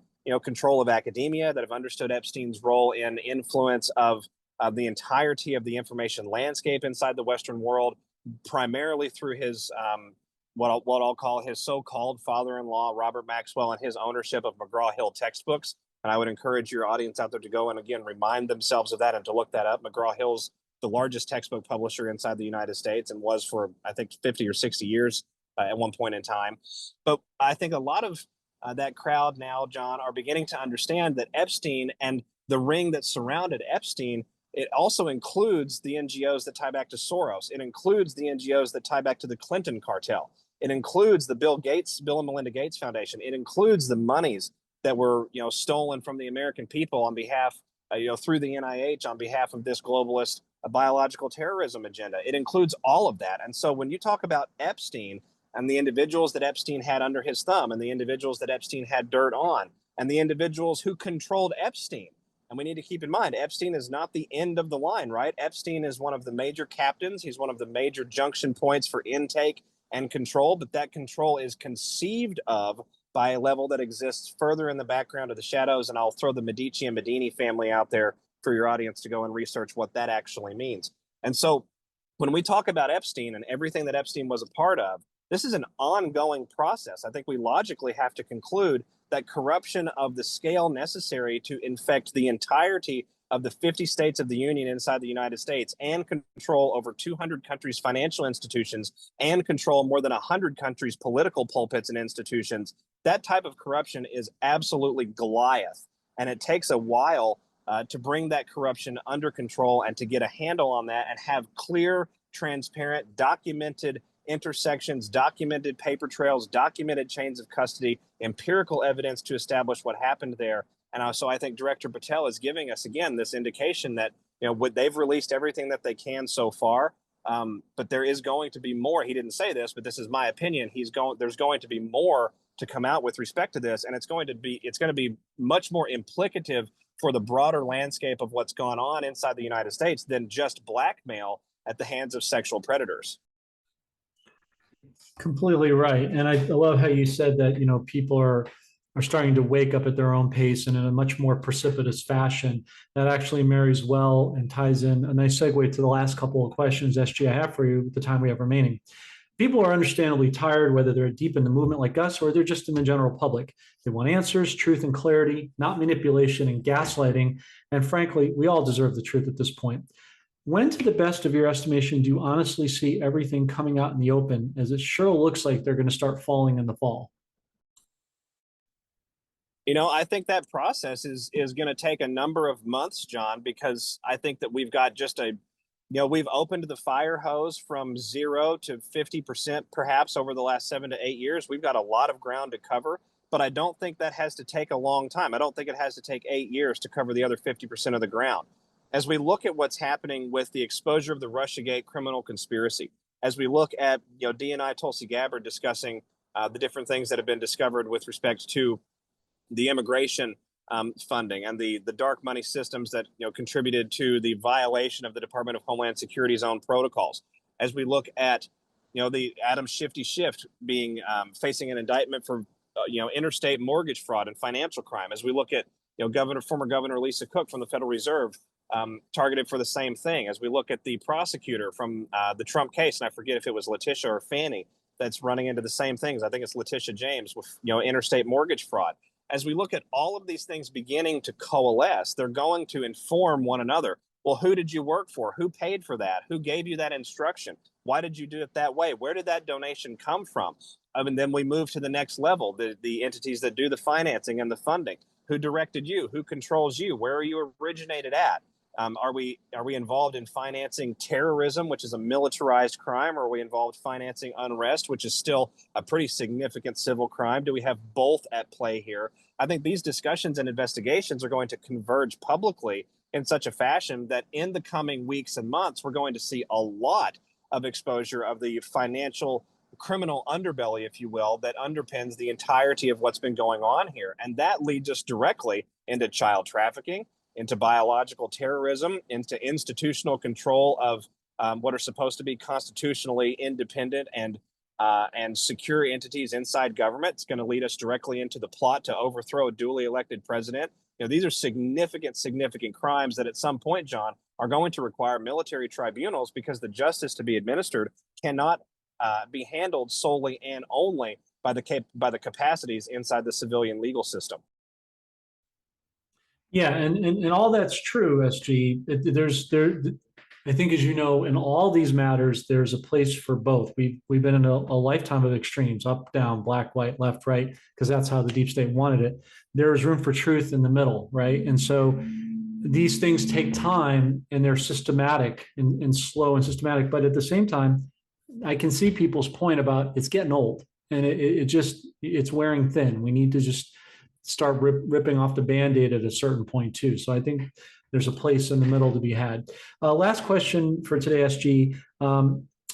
control of academia, that have understood Epstein's role in influence of the entirety of the information landscape inside the Western world, primarily through his what I'll call his so-called father-in-law, Robert Maxwell, and his ownership of McGraw-Hill textbooks. And I would encourage your audience out there to go and, again, remind themselves of that and to look that up. McGraw-Hill's the largest textbook publisher inside the United States and was for, I think, 50 or 60 years at one point in time. But I think a lot of that crowd now, John, are beginning to understand that Epstein and the ring that surrounded Epstein, it also includes the NGOs that tie back to Soros. It includes the NGOs that tie back to the Clinton cartel. It includes the Bill and Melinda Gates Foundation. It includes the monies that were, stolen from the American people on behalf, through the NIH on behalf of this globalist biological terrorism agenda. It includes all of that. And so when you talk about Epstein and the individuals that Epstein had under his thumb and the individuals that Epstein had dirt on and the individuals who controlled Epstein, and we need to keep in mind, Epstein is not the end of the line, right? Epstein is one of the major captains. He's one of the major junction points for intake and control, but that control is conceived of by a level that exists further in the background of the shadows. And I'll throw the Medici and Medini family out there for your audience to go and research what that actually means. And so when we talk about Epstein and everything that Epstein was a part of, this is an ongoing process. I think we logically have to conclude that corruption of the scale necessary to infect the entirety of the 50 states of the Union inside the United States and control over 200 countries' financial institutions and control more than 100 countries' political pulpits and institutions, that type of corruption is absolutely Goliath. And it takes a while to bring that corruption under control and to get a handle on that and have clear, transparent, documented intersections, documented paper trails, documented chains of custody, empirical evidence to establish what happened there. And so I think Director Patel is giving us, again, this indication that, they've released everything that they can so far, but there is going to be more. He didn't say this, but this is my opinion. There's going to be more to come out with respect to this, and it's going to be much more implicative for the broader landscape of what's gone on inside the United States than just blackmail at the hands of sexual predators. Completely right. And I love how you said that, people are starting to wake up at their own pace and in a much more precipitous fashion. That actually marries well and ties in a nice segue to the last couple of questions, SG, I have for you with the time we have remaining. People are understandably tired, whether they're deep in the movement like us or they're just in the general public. They want answers, truth, and clarity, not manipulation and gaslighting. And frankly, we all deserve the truth at this point. When, to the best of your estimation, do you honestly see everything coming out in the open, as it sure looks like they're going to start falling in the fall? I think that process is going to take a number of months, John, because I think that we've got we've opened the fire hose from 0 to 50% perhaps over the last 7 to 8 years. We've got a lot of ground to cover, but I don't think that has to take a long time. I don't think it has to take 8 years to cover the other 50% of the ground. As we look at what's happening with the exposure of the Russiagate criminal conspiracy, as we look at, DNI Tulsi Gabbard discussing the different things that have been discovered with respect to the immigration funding and the dark money systems that contributed to the violation of the Department of Homeland Security's own protocols. As we look at the Adam Shifty Schiff being facing an indictment for interstate mortgage fraud and financial crime. As we look at former Governor Lisa Cook from the Federal Reserve, targeted for the same thing. As we look at the prosecutor from the Trump case, and I forget if it was Letitia or Fannie, that's running into the same things. I think it's Letitia James with interstate mortgage fraud. As we look at all of these things beginning to coalesce, they're going to inform one another. Well, who did you work for? Who paid for that? Who gave you that instruction? Why did you do it that way? Where did that donation come from? And then we move to the next level, the entities that do the financing and the funding. Who directed you? Who controls you? Where are you originated at? Are we involved in financing terrorism, which is a militarized crime, or are we involved in financing unrest, which is still a pretty significant civil crime? Do we have both at play here? I think these discussions and investigations are going to converge publicly in such a fashion that in the coming weeks and months, we're going to see a lot of exposure of the financial criminal underbelly, if you will, that underpins the entirety of what's been going on here. And that leads us directly into child trafficking, into biological terrorism, into institutional control of what are supposed to be constitutionally independent and secure entities inside government. It's going to lead us directly into the plot to overthrow a duly elected president. These are significant crimes that at some point, John, are going to require military tribunals, because the justice to be administered cannot be handled solely and only by the capacities inside the civilian legal system. Yeah, and all that's true, SG. I think, as you know, in all these matters, there's a place for both. We've been in a lifetime of extremes, up, down, black, white, left, right, because that's how the deep state wanted it. There is room for truth in the middle, right? And so these things take time, and they're systematic and slow and systematic. But at the same time, I can see people's point about it's getting old, and it's wearing thin. We need to just start ripping off the Band-Aid at a certain point too. So I think there's a place in the middle to be had. Last question for today, SG.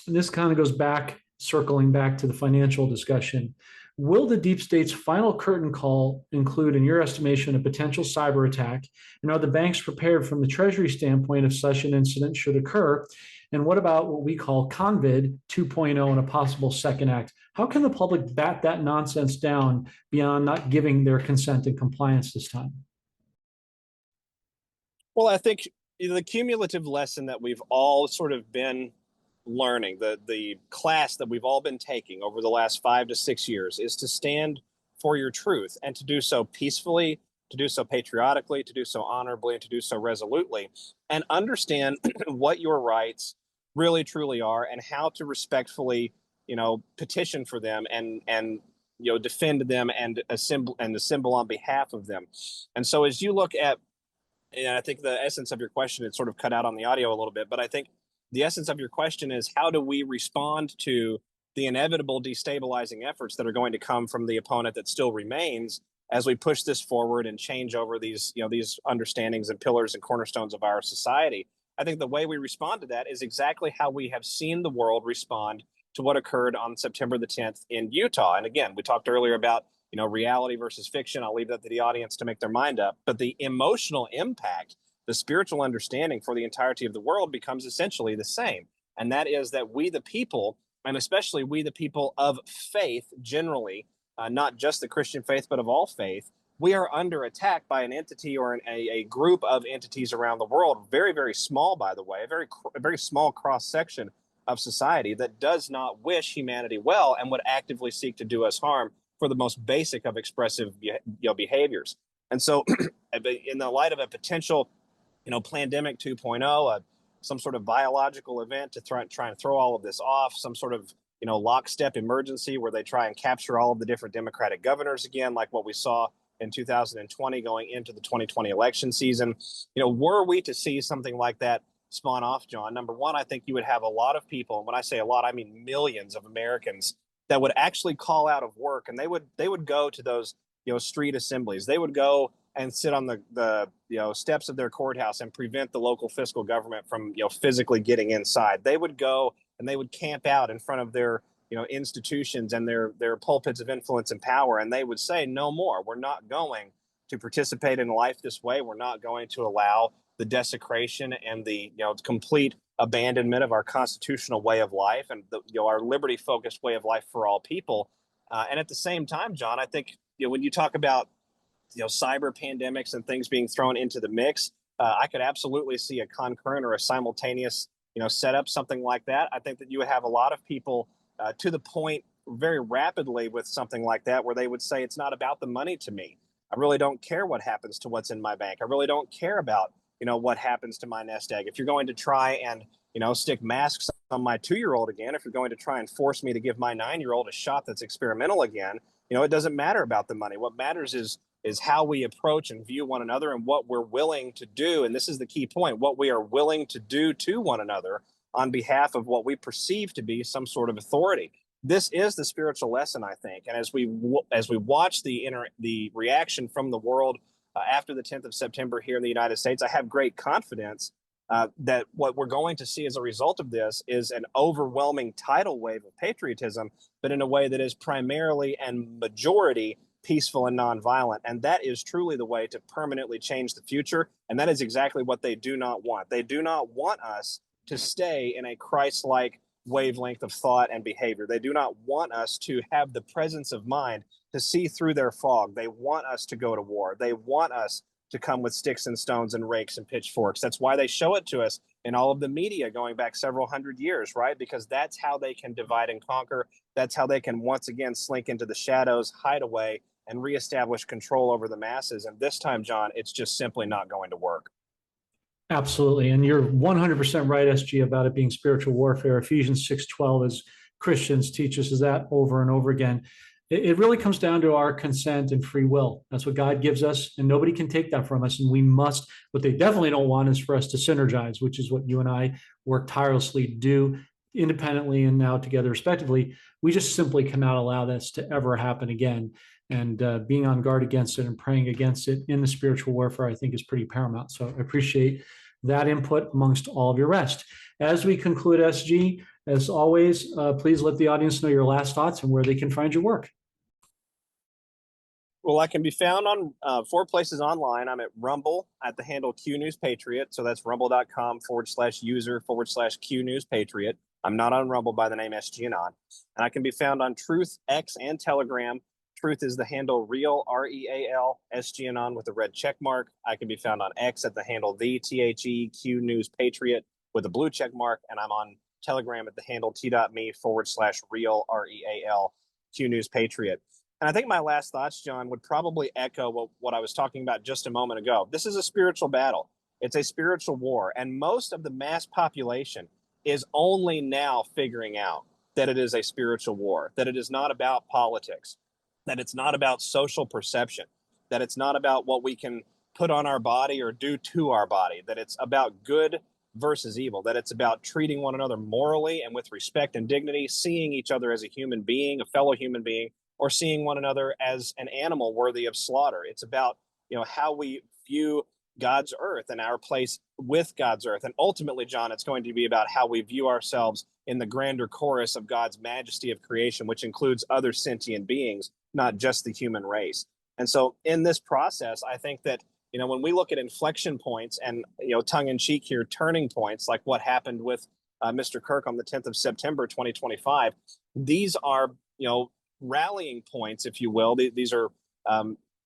This kind of goes back, circling back to the financial discussion. Will the deep state's final curtain call include, in your estimation, a potential cyber attack? And are the banks prepared from the Treasury standpoint if such an incident should occur? And what about what we call COVID 2.0 and a possible second act? How can the public bat that nonsense down beyond not giving their consent and compliance this time? Well, I think the cumulative lesson that we've all sort of been learning, the class that we've all been taking over the last 5 to 6 years, is to stand for your truth, and to do so peacefully, to do so patriotically, to do so honorably, and to do so resolutely, and understand what your rights really truly are, and how to respectfully, petition for them and defend them and assemble on behalf of them. And so as you look at, and I think the essence of your question, it sort of cut out on the audio a little bit, but I think the essence of your question is, how do we respond to the inevitable destabilizing efforts that are going to come from the opponent that still remains as we push this forward and change over these understandings and pillars and cornerstones of our society? I think the way we respond to that is exactly how we have seen the world respond to what occurred on September the 10th in Utah. And again, we talked earlier about reality versus fiction. I'll leave that to the audience to make their mind up. But the emotional impact, the spiritual understanding for the entirety of the world becomes essentially the same. And that is that we, the people, and especially we, the people of faith generally, not just the Christian faith, but of all faith, we are under attack by an entity or a group of entities around the world, very, very small, by the way, a very small cross-section of society that does not wish humanity well and would actively seek to do us harm for the most basic of expressive behaviors. And so in the light of a potential pandemic 2.0, some sort of biological event to try and throw all of this off, some sort of lockstep emergency where they try and capture all of the different Democratic governors again, like what we saw in 2020 going into the 2020 election season. Were we to see something like that spawn off, John, number one, I think you would have a lot of people, and when I say a lot, I mean millions of Americans, that would actually call out of work, and they would go to those street assemblies. They would go and sit on the steps of their courthouse and prevent the local fiscal government from physically getting inside. They would go and they would camp out in front of their institutions and their pulpits of influence and power, and they would say, no more. We're not going to participate in life this way. We're not going to allow the desecration and the complete abandonment of our constitutional way of life and our liberty-focused way of life for all people. And at the same time, John, I think when you talk about cyber pandemics and things being thrown into the mix, I could absolutely see a concurrent or a simultaneous setup, something like that. I think that you would have a lot of people to the point very rapidly with something like that, where they would say, it's not about the money to me. I really don't care what happens to what's in my bank. I really don't care about what happens to my nest egg. If you're going to try and stick masks on my 2-year-old again, if you're going to try and force me to give my 9-year-old a shot that's experimental again, it doesn't matter about the money. What matters is how we approach and view one another, and what we're willing to do. And this is the key point: what we are willing to do to one another on behalf of what we perceive to be some sort of authority. This is the spiritual lesson, I think. And as we watch the reaction from the world after the 10th of September here in the United States, I have great confidence that what we're going to see as a result of this is an overwhelming tidal wave of patriotism, but in a way that is primarily and majority peaceful and nonviolent. And that is truly the way to permanently change the future. And that is exactly what they do not want. They do not want us to stay in a Christ-like wavelength of thought and behavior. They do not want us to have the presence of mind to see through their fog. They want us to go to war. They want us to come with sticks and stones and rakes and pitchforks. That's why they show it to us in all of the media going back several hundred years, right? Because that's how they can divide and conquer. That's how they can once again slink into the shadows, hide away, and reestablish control over the masses. And this time, John, it's just simply not going to work. Absolutely. And you're 100% right, SG, about it being spiritual warfare. Ephesians 6:12, as Christians, teaches us that over and over again. It really comes down to our consent and free will. That's what God gives us, and nobody can take that from us. And we must, what they definitely don't want is for us to synergize, which is what you and I work tirelessly to do independently and now together respectively. We just simply cannot allow this to ever happen again. And being on guard against it and praying against it in the spiritual warfare, I think, is pretty paramount. So I appreciate that input amongst all of your rest. As we conclude, SG, as always, please let the audience know your last thoughts and where they can find your work. Well, I can be found on 4 places online. I'm at Rumble at the handle Q News Patriot. So that's rumble.com/user/Q News Patriot. I'm not on Rumble by the name SG Anon. And I can be found on Truth, X, and Telegram. Truth is the handle Real, REAL, SG Anon with a red check mark. I can be found on X at the handle THEQ News Patriot with a blue check mark. And I'm on Telegram at the handle t.me/Real, REAL, Q News Patriot. And I think my last thoughts, John, would probably echo what I was talking about just a moment ago. This is a spiritual battle. It's a spiritual war. And most of the mass population is only now figuring out that it is a spiritual war, that it is not about politics, that it's not about social perception, that it's not about what we can put on our body or do to our body, that it's about good versus evil, that it's about treating one another morally and with respect and dignity, seeing each other as a human being, a fellow human being, or seeing one another as an animal worthy of slaughter. It's about, how we view God's earth and our place with God's earth. And ultimately, John, it's going to be about how we view ourselves in the grander chorus of God's majesty of creation, which includes other sentient beings, not just the human race. And so in this process, I think that, when we look at inflection points and, tongue in cheek here, turning points, like what happened with Mr. Kirk on the 10th of September, 2025, these are, rallying points, if you will. These are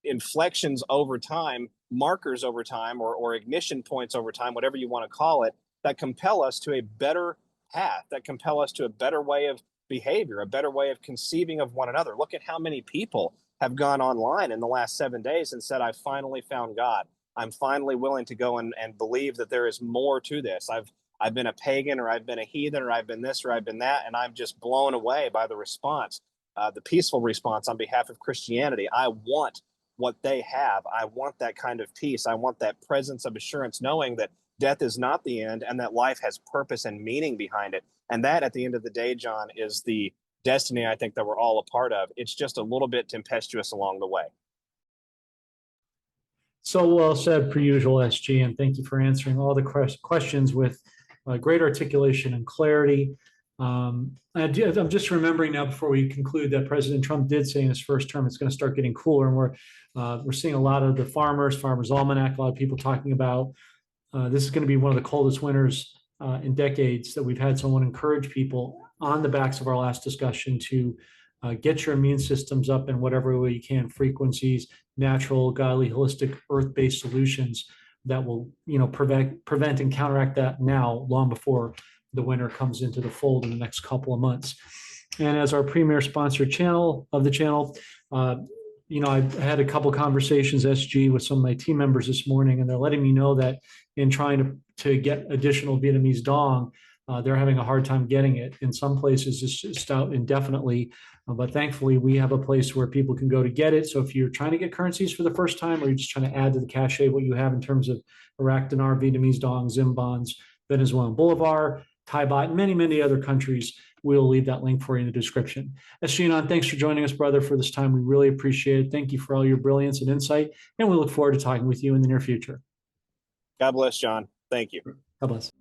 inflections over time, markers over time, or ignition points over time, whatever you want to call it, that compel us to a better path, that compel us to a better way of behavior, a better way of conceiving of one another. Look at how many people have gone online in the last 7 days and said, I finally found God. I'm finally willing to go and believe that there is more to this. I've been a pagan, or I've been a heathen, or I've been this, or I've been that, and I'm just blown away by the response. The peaceful response on behalf of Christianity. I want what they have. I want that kind of peace. I want that presence of assurance, knowing that death is not the end and that life has purpose and meaning behind it. And that, at the end of the day, John, is the destiny I think that we're all a part of. It's just a little bit tempestuous along the way. So well said, per usual, SG, and thank you for answering all the questions with great articulation and clarity. I'm just remembering now, before we conclude, that President Trump did say in his first term it's going to start getting cooler, and we're seeing a lot of the Farmers Almanac, a lot of people talking about this is going to be one of the coldest winters in decades that we've had. So I want to encourage people, on the backs of our last discussion, to Get your immune systems up in whatever way you can, frequencies, natural, godly, holistic, earth-based solutions that will, prevent and counteract that now, long before the winter comes into the fold in the next couple of months. And as our premier sponsor channel of the channel, I've had a couple conversations, SG, with some of my team members this morning, and they're letting me know that in trying to get additional Vietnamese dong, they're having a hard time getting it. In some places, it's just out indefinitely. But thankfully, we have a place where people can go to get it. So if you're trying to get currencies for the first time, or you're just trying to add to the cachet what you have in terms of Iraq dinar, Vietnamese dong, Zim bonds, Venezuelan bolivar, Thai baht, and many, many other countries, we'll leave that link for you in the description. SG Anon, thanks for joining us, brother, for this time. We really appreciate it. Thank you for all your brilliance and insight. And we look forward to talking with you in the near future. God bless, John. Thank you. God bless.